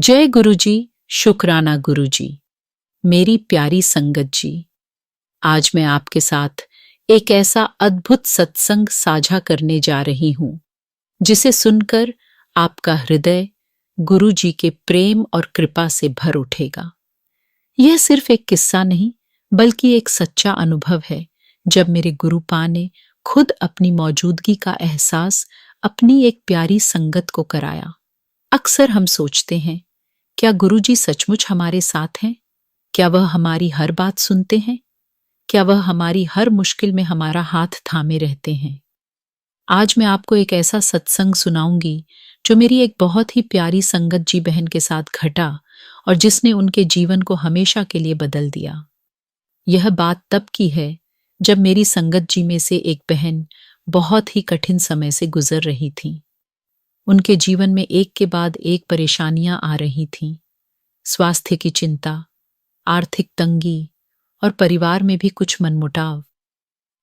जय गुरु जी, शुक्राना गुरु जी। मेरी प्यारी संगत जी, आज मैं आपके साथ एक ऐसा अद्भुत सत्संग साझा करने जा रही हूं जिसे सुनकर आपका हृदय गुरु जी के प्रेम और कृपा से भर उठेगा। यह सिर्फ एक किस्सा नहीं बल्कि एक सच्चा अनुभव है जब मेरे गुरुपा ने खुद अपनी मौजूदगी का एहसास अपनी एक प्यारी संगत को कराया। अक्सर हम सोचते हैं, क्या गुरुजी सचमुच हमारे साथ हैं? क्या वह हमारी हर बात सुनते हैं? क्या वह हमारी हर मुश्किल में हमारा हाथ थामे रहते हैं? आज मैं आपको एक ऐसा सत्संग सुनाऊंगी जो मेरी एक बहुत ही प्यारी संगत जी बहन के साथ घटा और जिसने उनके जीवन को हमेशा के लिए बदल दिया। यह बात तब की है जब मेरी संगत जी में से एक बहन बहुत ही कठिन समय से गुजर रही थी। उनके जीवन में एक के बाद एक परेशानियां आ रही थीं। स्वास्थ्य की चिंता, आर्थिक तंगी और परिवार में भी कुछ मनमुटाव।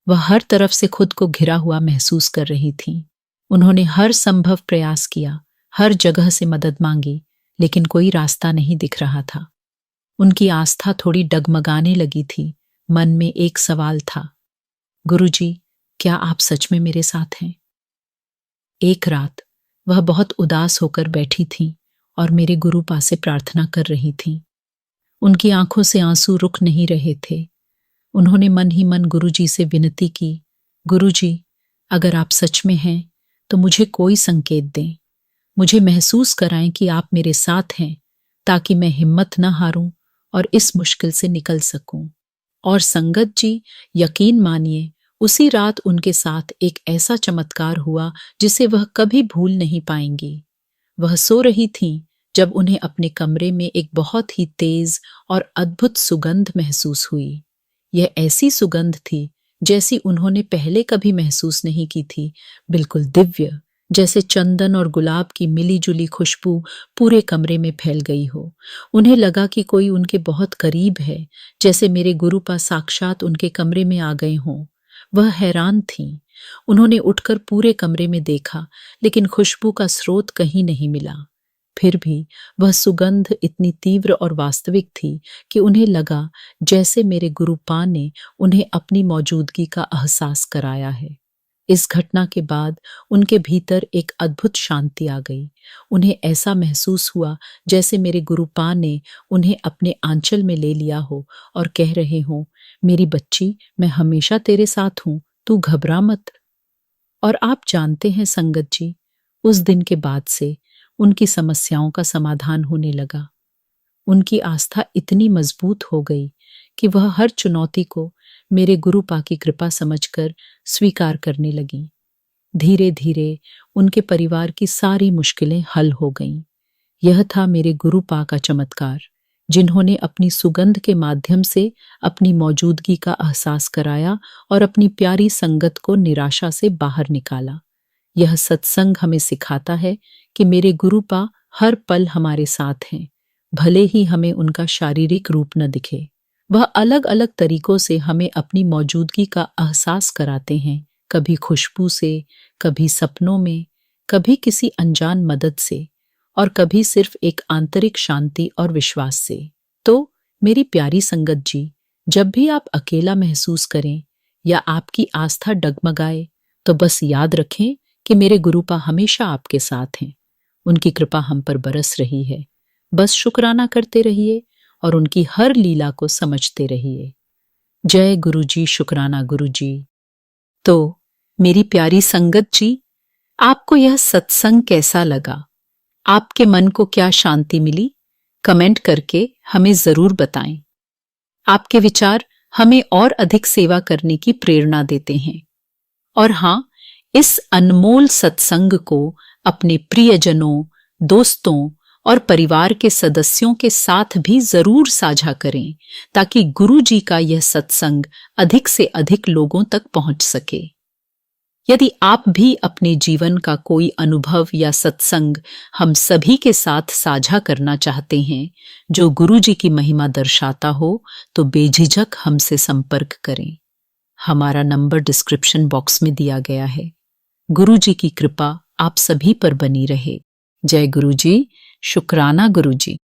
वह हर तरफ से खुद को घिरा हुआ महसूस कर रही थीं। उन्होंने हर संभव प्रयास किया, हर जगह से मदद मांगी, लेकिन कोई रास्ता नहीं दिख रहा था। उनकी आस्था थोड़ी डगमगाने लगी थी। मन में एक सवाल था, गुरुजी, क्या आप सच में मेरे साथ हैं? एक रात वह बहुत उदास होकर बैठी थीं और मेरे गुरुपा से प्रार्थना कर रही थीं। उनकी आंखों से आंसू रुक नहीं रहे थे। उन्होंने मन ही मन गुरुजी से विनती की, गुरुजी, अगर आप सच में हैं तो मुझे कोई संकेत दें। मुझे महसूस कराएं कि आप मेरे साथ हैं, ताकि मैं हिम्मत न हारूं और इस मुश्किल से निकल सकूं। और संगत जी, यकीन मानिए, उसी रात उनके साथ एक ऐसा चमत्कार हुआ जिसे वह कभी भूल नहीं पाएंगी। वह सो रही थीं जब उन्हें अपने कमरे में एक बहुत ही तेज और अद्भुत सुगंध महसूस हुई। यह ऐसी सुगंध थी जैसी उन्होंने पहले कभी महसूस नहीं की थी, बिल्कुल दिव्य, जैसे चंदन और गुलाब की मिली-जुली खुशबू पूरे कमरे में फैल गई हो। उन्हें लगा कि कोई उनके बहुत करीब है, जैसे मेरे गुरुपा साक्षात उनके कमरे में आ गए हों। वह हैरान थीं। उन्होंने उठकर पूरे कमरे में देखा, लेकिन खुशबू का स्रोत कहीं नहीं मिला। फिर भी वह सुगंध इतनी तीव्र और वास्तविक थी कि उन्हें लगा जैसे मेरे गुरुपा ने उन्हें अपनी मौजूदगी का एहसास कराया है। इस घटना के बाद उनके भीतर एक अद्भुत शांति आ गई। उन्हें ऐसा महसूस हुआ जैसे मेरे गुरुपा ने उन्हें अपने आंचल में ले लिया हो और कह रहे हों, मेरी बच्ची, मैं हमेशा तेरे साथ हूं, तू घबरा मत। और आप जानते हैं संगत जी, उस दिन के बाद से उनकी समस्याओं का समाधान होने लगा। उनकी आस्था इतनी मजबूत हो गई कि वह हर चुनौती को मेरे गुरुपा की कृपा समझकर स्वीकार करने लगी। धीरे धीरे उनके परिवार की सारी मुश्किलें हल हो गईं। यह था मेरे गुरुपा का चमत्कार, जिन्होंने अपनी सुगंध के माध्यम से अपनी मौजूदगी का एहसास कराया और अपनी प्यारी संगत को निराशा से बाहर निकाला। यह सत्संग हमें सिखाता है कि मेरे गुरुपा हर पल हमारे साथ हैं, भले ही हमें उनका शारीरिक रूप न दिखे। वह अलग अलग तरीकों से हमें अपनी मौजूदगी का एहसास कराते हैं, कभी खुशबू से, कभी सपनों में, कभी किसी अनजान मदद से, और कभी सिर्फ एक आंतरिक शांति और विश्वास से। तो मेरी प्यारी संगत जी, जब भी आप अकेला महसूस करें या आपकी आस्था डगमगाए, तो बस याद रखें कि मेरे गुरुपा हमेशा आपके साथ हैं। उनकी कृपा हम पर बरस रही है। बस शुक्राना करते रहिए और उनकी हर लीला को समझते रहिए। जय गुरु जी, शुक्राना गुरु जी। तो मेरी प्यारी संगत जी, आपको यह सत्संग कैसा लगा? आपके मन को क्या शांति मिली? कमेंट करके हमें जरूर बताएं। आपके विचार हमें और अधिक सेवा करने की प्रेरणा देते हैं। और हाँ, इस अनमोल सत्संग को अपने प्रियजनों, दोस्तों और परिवार के सदस्यों के साथ भी जरूर साझा करें, ताकि गुरु जी का यह सत्संग अधिक से अधिक लोगों तक पहुंच सके। यदि आप भी अपने जीवन का कोई अनुभव या सत्संग हम सभी के साथ साझा करना चाहते हैं, जो गुरु जी की महिमा दर्शाता हो, तो बेझिझक हमसे संपर्क करें। हमारा नंबर डिस्क्रिप्शन बॉक्स में दिया गया है। गुरु जी की कृपा आप सभी पर बनी रहे। जय गुरु जी, शुक्राना गुरु जी।